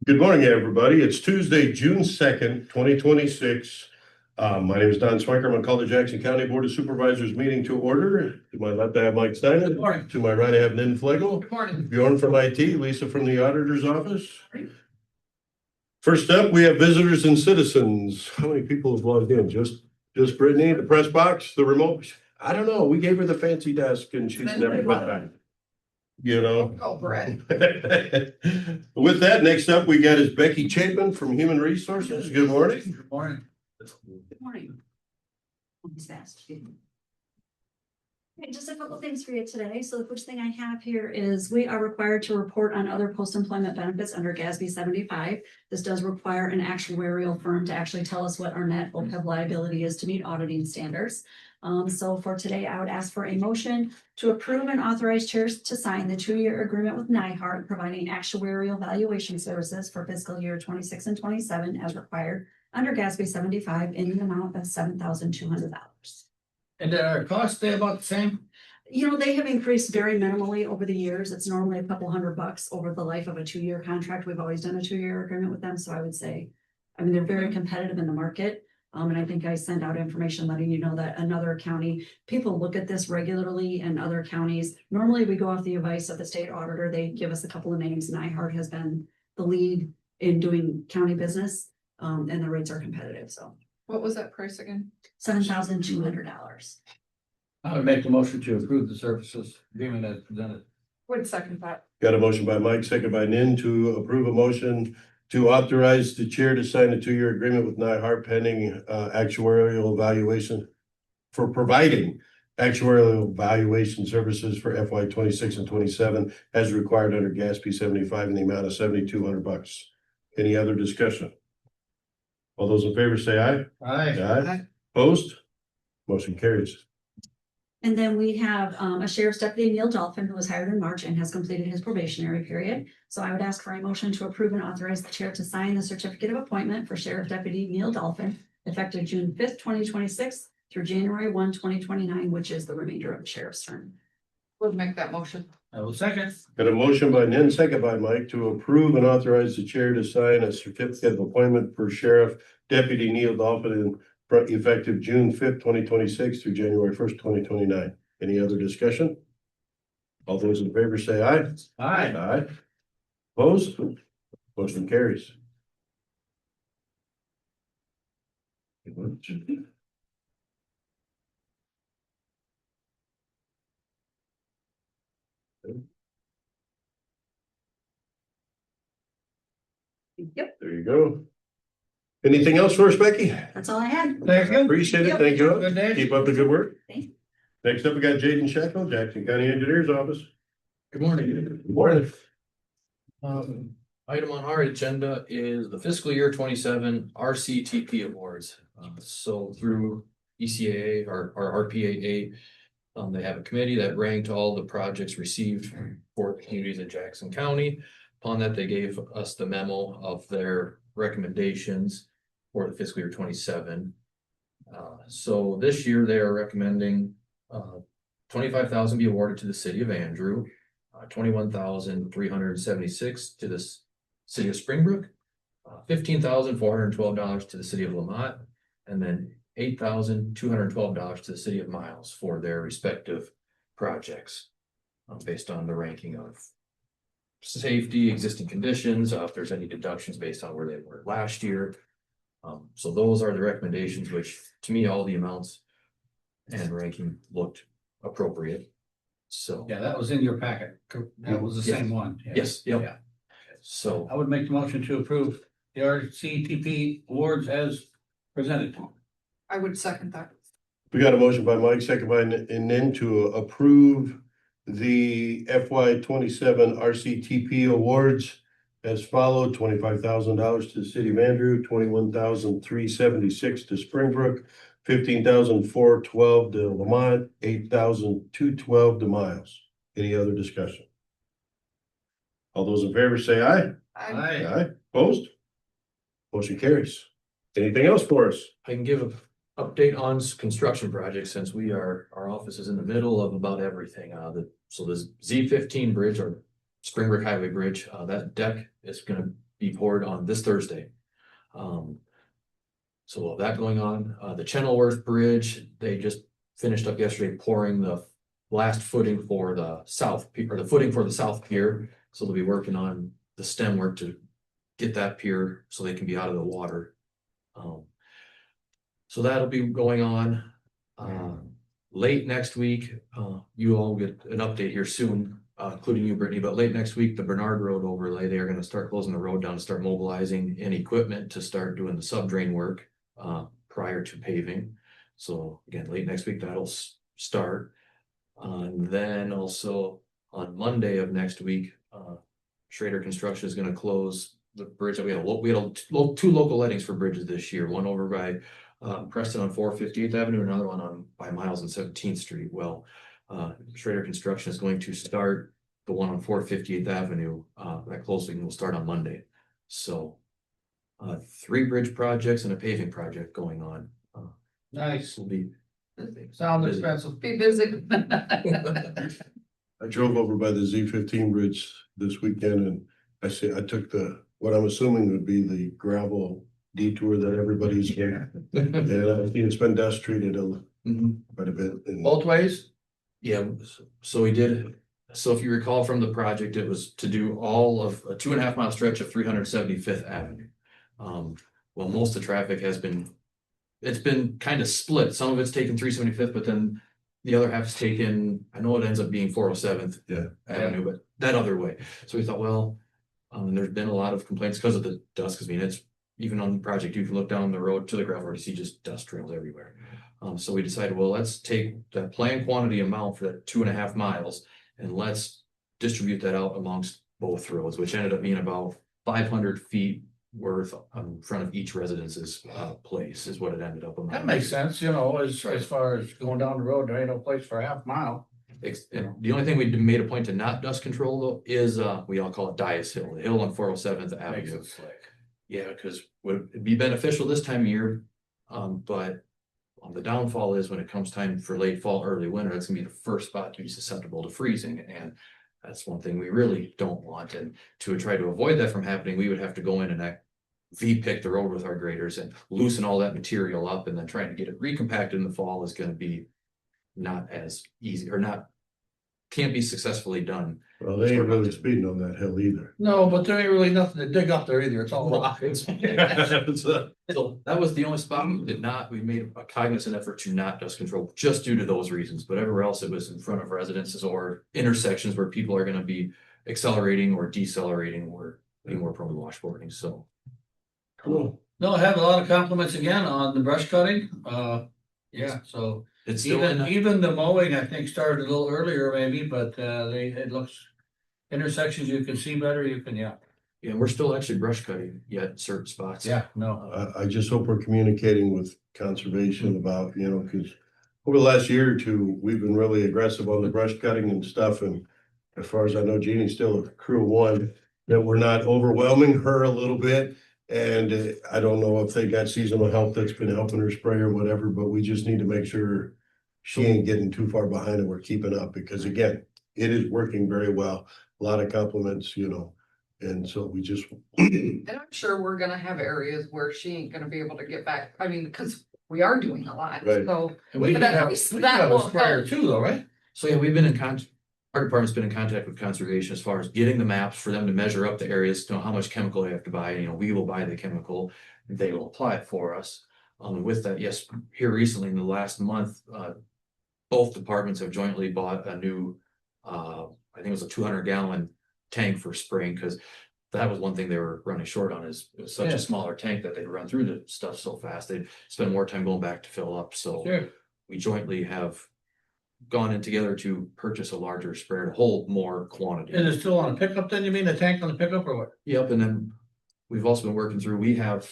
Good morning, everybody. It's Tuesday, June 2nd, 2026. My name is Don Swanker. I'm going to call the Jackson County Board of Supervisors meeting to order. To my left, I have Mike Steiner. Good morning. To my right, I have Nin Flegel. Good morning. Bjorn from IT, Lisa from the Auditor's Office. First up, we have visitors and citizens. How many people have logged in? Just Brittany, the press box, the remote? I don't know. We gave her the fancy desk and she's never been back. You know? Oh, Brett. With that, next up, we got is Becky Chapin from Human Resources. Good morning. Good morning. Good morning. Always fast. Okay, just a couple of things for you today. So the first thing I have here is we are required to report on other post-employment benefits under GASB 75. This does require an actuarial firm to actually tell us what our net OPEB liability is to meet auditing standards. So for today, I would ask for a motion to approve and authorize chairs to sign the 2-year agreement with NIHART, providing actuarial valuation services for fiscal year 26 and 27 as required under GASB 75 in the amount of $7,200. And did our costs stay about the same? You know, they have increased very minimally over the years. It's normally a couple $100 over the life of a 2-year contract. We've always done a 2-year agreement with them. So I would say, they're very competitive in the market. And I think I sent out information letting you know that another county, people look at this regularly in other counties. Normally we go off the advice of the state auditor. They give us a couple of names. NIHART has been the lead in doing county business. And the rates are competitive. So What was that price again? $7,200. I would make the motion to approve the services agreement as presented. Would second that. Got a motion by Mike, second by Nin to approve a motion to authorize the chair to sign a 2-year agreement with NIHART pending actuarial evaluation for providing actuarial valuation services for FY 26 and 27 as required under GASB 75 in the amount of $7,200. Any other discussion? All those in favor say aye. Aye. Opposed? Motion carries. And then we have a sheriff's deputy, Neil Dolphin, who was hired in March and has completed his probationary period. So I would ask for a motion to approve and authorize the chair to sign the certificate of appointment for Sheriff Deputy Neil Dolphin, effective June 5th, 2026 through January 1, 2029, which is the remainder of the sheriff's term. Would make that motion. I will second. Got a motion by Nin, second by Mike to approve and authorize the chair to sign a certificate of appointment for Sheriff Deputy Neil Dolphin effective June 5th, 2026 through January 1st, 2029. Any other discussion? All those in favor say aye. Aye. Aye. Opposed? Motion carries. Yep, There you go. Anything else for us, Becky? that's all I had. Thank you. Appreciate it. Yep. Thank you. Good day. Keep up the good work. Thank you. Next up, we got Jaden Shackle, Jackson County Engineer's Office. Good morning. Good morning. Item on our agenda is the fiscal year 27 RCTP awards. So through ECAA or RPAA, they have a committee that ranked all the projects received for the communities in Jackson County. Upon that, they gave us the memo of their recommendations for the fiscal year 27. So this year they are recommending $25,000 be awarded to the city of Andrew, $21,376 to the city of Springbrook, $15,412 to the city of Lamont, and then $8,212 to the city of Miles for their respective projects, based on the ranking of safety, existing conditions, if there's any deductions based on where they were last year. So those are the recommendations, which to me, all the amounts and ranking looked appropriate. So. Yeah, that was in your packet. That was the Yes. same one. Yeah. Yes, yep. Yeah. So I would make the motion to approve the RCTP awards as presented. I would second that. We got a motion by Mike, second by Nin to approve the FY 27 RCTP awards as followed: $25,000 to the city of Andrew, $21,376 to Springbrook, $15,412 to Lamont, $8,212 to Miles. Any other discussion? All those in favor say aye. Aye. Opposed? Motion carries. Anything else for us? I can give an update on construction projects since our office is in the middle of about everything. So this Z15 bridge or Springbrook Highway Bridge, that deck is gonna be poured on this Thursday. So we'll have that going on. The Chenoweth Bridge, they just finished up yesterday pouring the last footing for the south, or the footing for the south pier. So they'll be working on the stem work to get that pier so they can be out of the water. So that'll be going on. Late next week, you all get an update here soon, including you, Brittany, but late next week, the Bernard Road overlay, they are gonna start closing the road down, start mobilizing any equipment to start doing the sub-drain work prior to paving. So again, late next week, that'll start. And then also on Monday of next week, Schrader Construction is gonna close the bridge that we had two local lettings for bridges this year, one over by Preston on 458th Avenue, another one on by Miles and 17th Street. Well, Schrader Construction is going to start the one on 458th Avenue. That closing will start on Monday. So 3 bridge projects and a paving project going on. Nice. Will be Sounds busy. expensive. Be busy. I drove over by the Z15 bridge this weekend and I took what I'm assuming would be the gravel detour that everybody's here. And I think it's been dust treated quite a bit. And Both ways? Yeah, so we did, so if you recall from the project, it was to do all of a 2.5 mile stretch of 375th Avenue. Well, most of the traffic it's been kind of split. Some of it's taken 375th, but then the other half is taken, I know it ends up being 407th Avenue, but that other way. So we thought, well, there's been a lot of complaints because of the dust, because I mean, it's even on the project, you can look down the road to the gravel road, you see just dust trails everywhere. So we decided, well, let's take that planned quantity amount for that 2.5 miles and let's distribute that out amongst both roads, which ended up being about 500 feet worth in front of each residence's place is what it ended up. That makes sense, you know, as far as going down the road, there ain't no place for a half mile. And the only thing we made a point to not dust control though is we all call it Dias Hill, the hill on 407th Makes Avenue. it slick. Yeah, because would it be beneficial this time of year? But the downfall is when it comes time for late fall, early winter, that's gonna be the first spot to be susceptible to freezing. And that's one thing we really don't want. And to try to avoid that from happening, we would have to go in and V-pick the road with our graders and loosen all that material up, and then trying to get it recompacted in the fall is gonna be not as easy, or can't be successfully done. well, they ain't really speeding on that hill either. No, but there ain't really nothing to dig up there either, it's all rock. So that was the only spot we made a cognizant effort to not dust control, just due to those reasons, but everywhere else it was in front of residences or intersections where people are gonna be accelerating or decelerating or being more prone to washboarding, so. Cool. No, I have a lot of compliments again on the brush cutting, yeah, so. It's still Even the mowing, I think, started a little earlier maybe, but it looks intersections you can see better, yeah. Yeah, we're still actually brush cutting yet in certain spots. Yeah, no. I just hope we're communicating with conservation about, because over the last year or two, we've been really aggressive on the brush cutting and stuff. And as far as I know, Jeannie's still a crew of one, that we're not overwhelming her a little bit. And I don't know if they got seasonal help that's been helping her spray or whatever, but we just need to make sure she ain't getting too far behind and we're keeping up, because again, it is working very well. A lot of compliments, and so we just. And I'm sure we're gonna have areas where she ain't gonna be able to get back. I mean, because we are doing a lot, Right. so. And we But can at have, least we that can have a will sprayer help. too, though, right? So yeah, we've been in our department's been in contact with conservation as far as getting the maps for them to measure up the areas, to know how much chemical they have to buy. We will buy the chemical, they will apply it for us. With that, yes, here recently in the last month, both departments have jointly bought a new, I think it was a 200-gallon tank for spraying, because that was one thing they were running short on, is it was such Yeah. a smaller tank that they'd run through the stuff so fast. They'd spend more time going back to fill up. So Sure. we jointly have gone in together to purchase a larger sprayer to hold more quantity. Is it still on a pickup then, you mean, the tank on the pickup or what? Yep, and then we've also been working through, we have,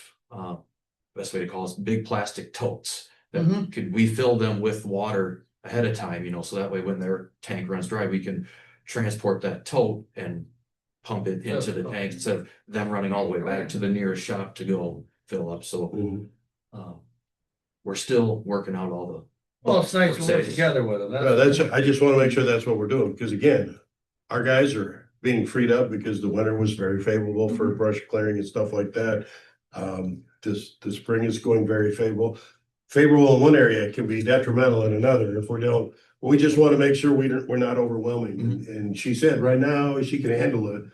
best way to call it, big plastic totes. That Mhm. we fill them with water ahead of time, so that way when their tank runs dry, we can transport that tote and pump it into the tank instead of them running all the way back to the nearest shop to go fill up. So we're still working out all the. Well, it's nice to work together with them. I just want to make sure that's what we're doing, because again, our guys are being freed up because the winter was very favorable for brush clearing and stuff like that. The spring is going very favorable. Favorable in one area can be detrimental in another if we don't. We just want to make sure we're not overwhelming. And she said right now she can handle it.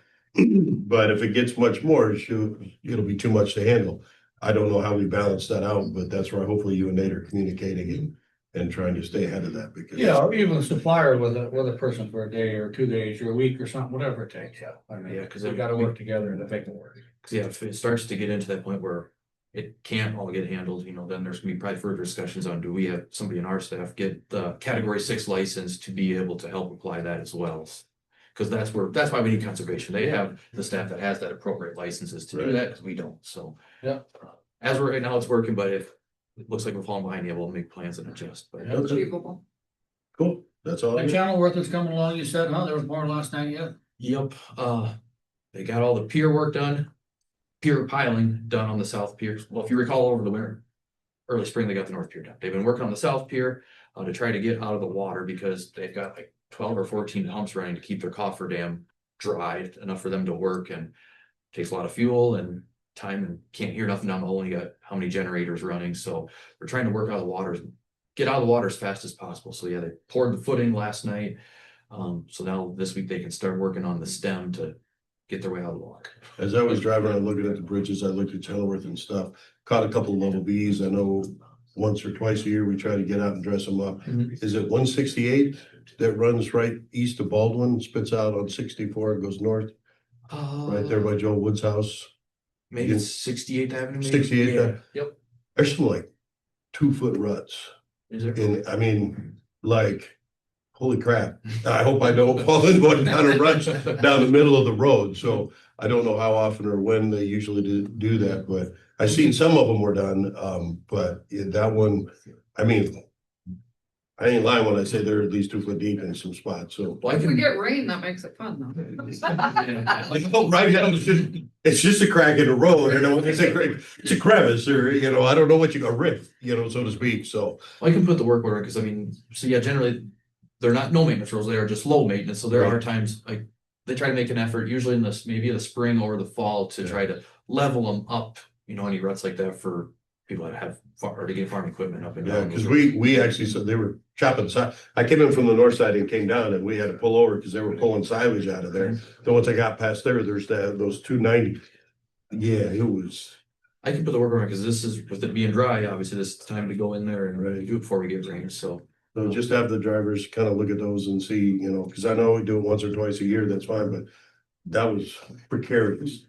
But if it gets much more, it'll be too much to handle. I don't know how we balance that out, but that's where hopefully you and Nate are communicating and trying to stay ahead of that because. Yeah, or even a supplier with a person for a day or 2 days or a week or something, whatever it takes, yeah. I mean, Yeah, 'cause we it- gotta work together to make it work. Cause yeah, if it starts to get into that point where it can't all get handled, then there's gonna be probably further discussions on, do we have somebody in our staff get the category 6 license to be able to help apply that as well? Cause that's why we need conservation. They have the staff that has that appropriate licenses to do Right. that, cause we don't, so. Yeah. As we're right now, it's working, but if it looks like we're falling behind, yeah, we'll make plans and adjust, but. Yeah. Achievable. Cool, that's all. And Channelworth is coming along, you said, huh? There was more last night yet? Yep, they got all the pier work done, pier piling done on the south pier. Well, if you recall over the winter, early spring, they got the north pier done. They've been working on the south pier to try to get out of the water because they've got like 12 or 14 pumps running to keep their coffer dam dry enough for them to work, and takes a lot of fuel and time, and can't hear nothing down the hole. And you got how many generators running, so they're trying to work out of the waters, get out of the water as fast as possible. So yeah, they poured the footing last night. So now this week they can start working on the stem to get their way out of the water. As I was driving and looking at the bridges, I looked at Channelworth and stuff, caught a couple of level Bs. I know once or twice a year, we try to get out and dress them up. Mhm. Is it 168 that runs right east of Baldwin, spits out on 64, goes north, right there by Joel Wood's house? Maybe it's 68th Avenue. maybe? 68th Yeah, Ave. Yep. There's some like 2-foot ruts. Is there? And I mean, like, holy crap. I hope I don't fall in one down a rut down the middle of the road. So I don't know how often or when they usually do that, but I've seen some of them were done. But that one, I mean, I ain't lying when I say they're at least 2 foot deep in some spots, so. Well, I If we can, get rain, that makes it fun though. Like, oh, right now, it's just a crack in the road, it's a crevice, or, I don't know what a rift, so to speak, so. I can put the work order, because I mean, so yeah, generally, they're not no maintenance roads, they are just low maintenance, so there are Right. times, like, they try to make an effort, usually in this, maybe in the spring or the fall, to Yeah. try to level them up, any ruts like that for people that have or to get farm equipment up and Yeah, down. because we actually said they were chopping side. I came in from the north side and came down and we had to pull over because they were pulling silage out of there. So once I got past there, there's those 290. Yeah, it was. I can put the work order, because this is, with it being dry, obviously this is the time to go in there and Right. do it before we get rain, so. So just have the drivers kind of look at those and see, because I know we do it once or twice a year, that's fine, but that was precarious.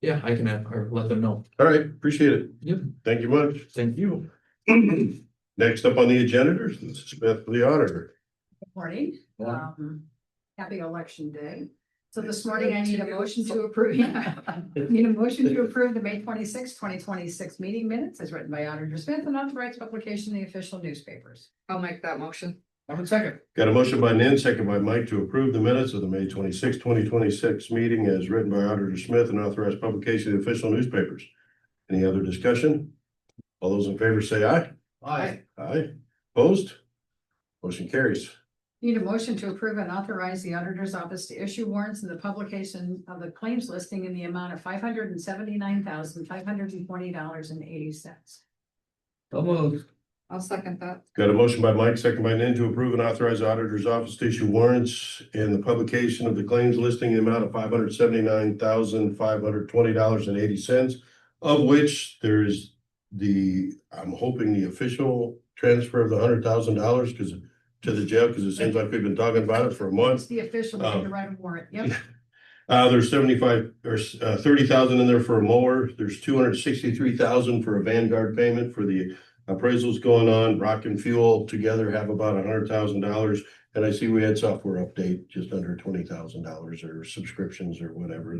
Yeah, I can or let them know. All right, appreciate it. Yep, Thank you much. thank you. Next up on the agenda is Smith, the auditor. Morning, Morning. happy election day. So this morning I need a motion to approve, need a motion to approve the May 26, 2026 meeting minutes as written by Auditor Smith and authorize publication in the official newspapers. I'll make that motion. I'm a second. Got a motion by Nan, second by Mike to approve the minutes of the May 26, 2026 meeting as written by Auditor Smith and authorized publication in official newspapers. Any other discussion? All those in favor say aye. Aye. Aye. Opposed? Motion carries. Need a motion to approve and authorize the auditor's office to issue warrants in the publication of the claims listing in the amount of $579,520.80. So moved. I'll second that. Got a motion by Mike, second by Nan to approve and authorize the auditor's office to issue warrants in the publication of the claims listing in the amount of $579,520.80, of which there is I'm hoping the official transfer of the $100,000 to the jail, because it seems like we've been talking about it for a month. It's the official way to write a warrant, yep. There's 75 or 30,000 in there for a mower. There's 263,000 for a Vanguard payment for the appraisals going on. Rock and Fuel together have about $100,000. And I see we had software update just under $20,000 or subscriptions or whatever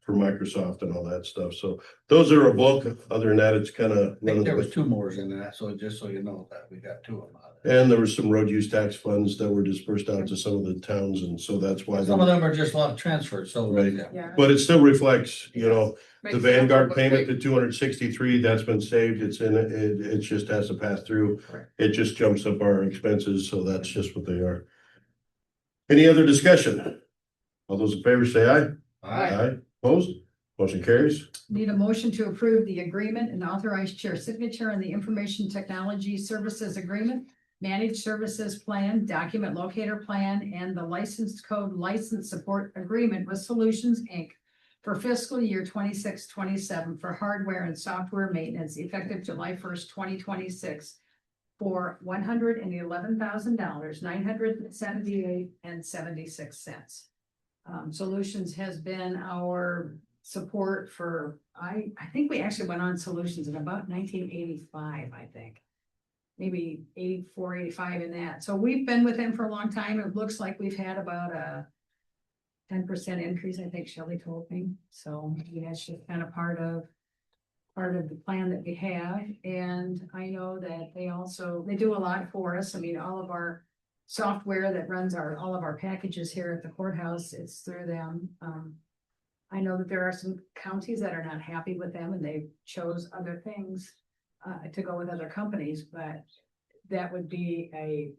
for Microsoft and all that stuff. So those are a bulk. Other than that, it's kind of. I think there was 2 more in that, so just so you know that we got 2 of them out of there. And there was some road use tax funds that were dispersed out to some of the towns, and so that's why. Some of them are just a lot of transfers, so. Right. Yeah. Yeah. But it still reflects, the Makes it Vanguard look payment, great. the 263, that's been saved. It's in it. It just has to pass through. Correct. It just jumps up our expenses, so that's just what they are. Any other discussion? All those in favor say aye. Aye. Opposed? Motion carries. Need a motion to approve the agreement and authorize chair signature on the Information Technology Services Agreement, Managed Services Plan, Document Locator Plan, and the License Code License Support Agreement with Solutions, Inc. for fiscal year 26-27 for hardware and software maintenance effective July 1st, 2026 for $111,000, $978.76. Solutions has been our support for, I think we actually went on Solutions in about 1985, I think. Maybe 84, 85 in that. So we've been with them for a long time. It looks like we've had about a 10% increase, I think Shelley told me. So that's just kind of part of the plan that we have. And I know that they do a lot for us. I mean, all of our software that runs all of our packages here at the courthouse, it's through them. I know that there are some counties that are not happy with them and they chose other things to go with other companies, but that would be a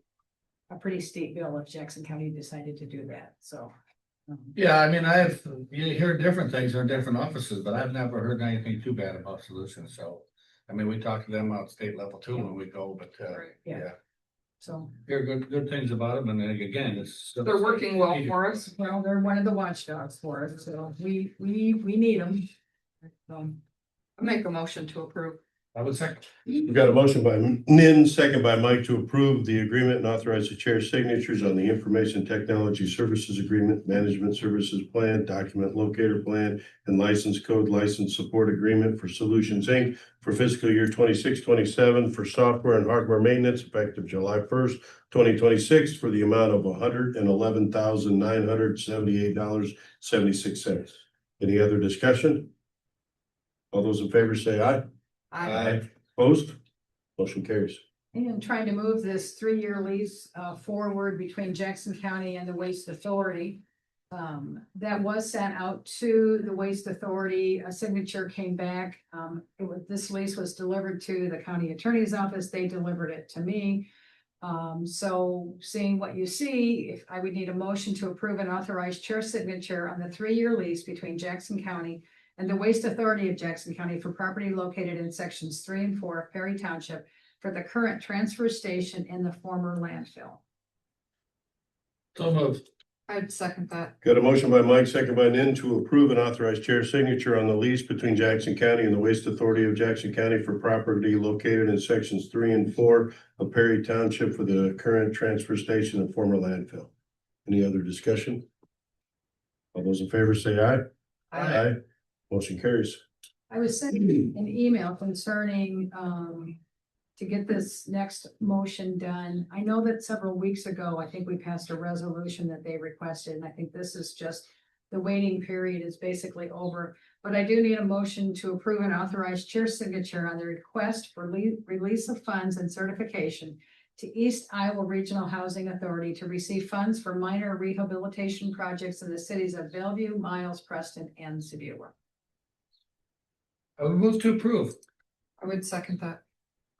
pretty steep bill if Jackson County decided to do that. So. Yeah, I mean, you hear different things in different offices, but I've never heard anything too bad about Solutions. So, I mean, we talk to them at state level too when we go, but yeah. So Hear good things about them, and then again, They're working well for us. well, they're one of the watchdogs for us, so we need them. So, I make a motion to approve. I would say. We've got a motion by Nin, second by Mike to approve the agreement and authorize the chair's signatures on the Information Technology Services Agreement, Management Services Plan, Document Locator Plan, and License Code License Support Agreement for Solutions, Inc. for fiscal year 26-27 for software and hardware maintenance effective July 1st, 2026 for the amount of $111,978.76. Any other discussion? All those in favor say aye. Opposed? Motion carries. and trying to move this 3-year lease forward between Jackson County and the Waste Authority. That was sent out to the Waste Authority. A signature came back. This lease was delivered to the county attorney's office. They delivered it to me. So seeing what you see, if I would need a motion to approve and authorize chair signature on the 3-year lease between Jackson County and the Waste Authority of Jackson County for property located in sections 3 and 4 of Perry Township for the current transfer station and the former landfill. So moved. I'd second that. Got a motion by Mike, second by Nin to approve and authorize chair signature on the lease between Jackson County and the Waste Authority of Jackson County for property located in sections 3 and 4 of Perry Township for the current transfer station and former landfill. Any other discussion? All those in favor say aye. Aye. Motion carries. I was sent an email concerning, to get this next motion done. I know that several weeks ago, I think we passed a resolution that they requested, and I think this is just, the waiting period is basically over. But I do need a motion to approve and authorize chair signature on the request for release of funds and certification to East Iowa Regional Housing Authority to receive funds for minor rehabilitation projects in the cities of Bellevue, Miles, Preston, and Sebula. I would move to approve. I would second that.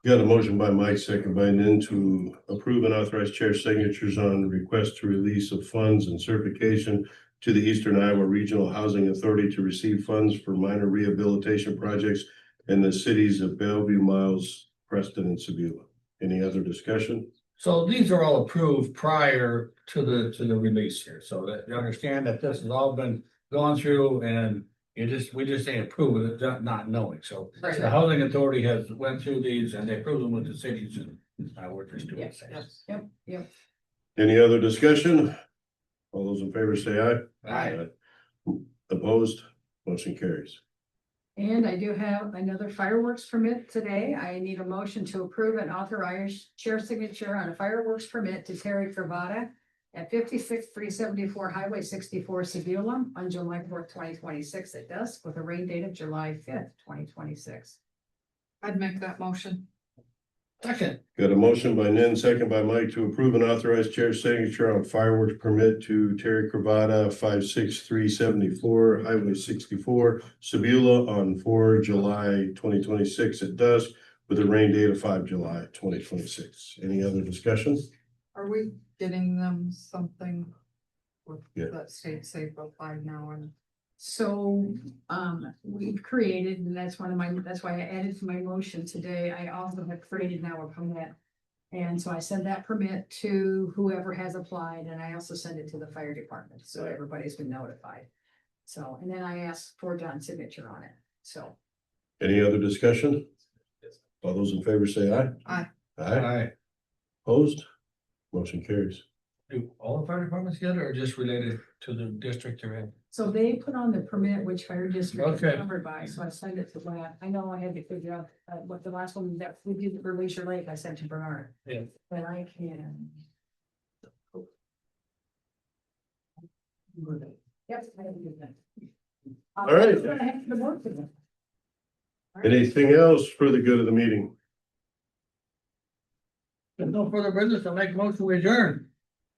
Got a motion by Mike, second by Nin to approve and authorize chair signatures on request to release of funds and certification to the Eastern Iowa Regional Housing Authority to receive funds for minor rehabilitation projects in the cities of Bellevue, Miles, Preston, and Sebula. Any other discussion? So these are all approved prior to the release here, so that you understand that this has all been gone through and we just ain't approve it, not knowing. So Right. the housing authority has went through these and they approved them with the cities and we're just doing the same. Yes. Yep. Any other discussion? All those in favor say aye. Aye. Opposed? Motion carries. And I do have another fireworks permit today. I need a motion to approve and authorize chair signature on a fireworks permit to Terry Cravata at 56-374 Highway 64 Sebula on July 4th, 2026 at dusk with a rain date of July 5th, 2026. I'd make that motion. Second. Got a motion by Nin, second by Mike to approve and authorize chair signature on fireworks permit to Terry Cravata, 56374 Highway 64 Sebula on 4 July 2026 at dusk with a rain date of 5 July 2026. Any other discussion? Are we getting them something Yeah. That state safe applied now and. So, we've created, and that's that's why I added to my motion today, I also have created now a permit. And so I send that permit to whoever has applied, and I also send it to the fire department, so everybody's been notified. So, and then I ask for John's signature on it, so. Any other discussion? All those in favor say aye. Aye. Aye, Alright, opposed? Motion carries. do all the fire departments get it or just related to the district they're in? So they put on the permit which fire district is Okay. covered by, so I send it to Brad. I know I had to figure out what the last one that we did for Glacier Lake, I sent to Bernard. Yeah. But I can. Yep. I can do that. All right. I'm gonna have to work with them. Anything else for the good of the meeting? There's no further business, I'll make a motion to adjourn.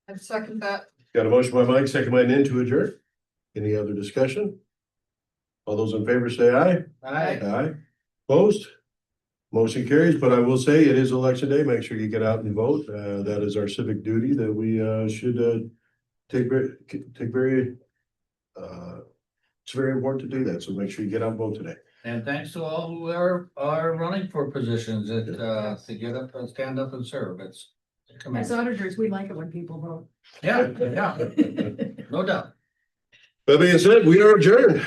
I second that. Got a motion by Mike, second by Nan to adjourn. Any other discussion? All those in favor say aye. Aye. Aye. Opposed? Motion carries, but I will say it is election day. Make sure you get out and vote. That is our civic duty that we should take very it's very important to do that. So make sure you get out and vote today. And thanks to all who are running for positions that to get up and stand up and serve. It's. As commendable. auditors, we like it when people vote. Yeah, no doubt. That being said, we are adjourned.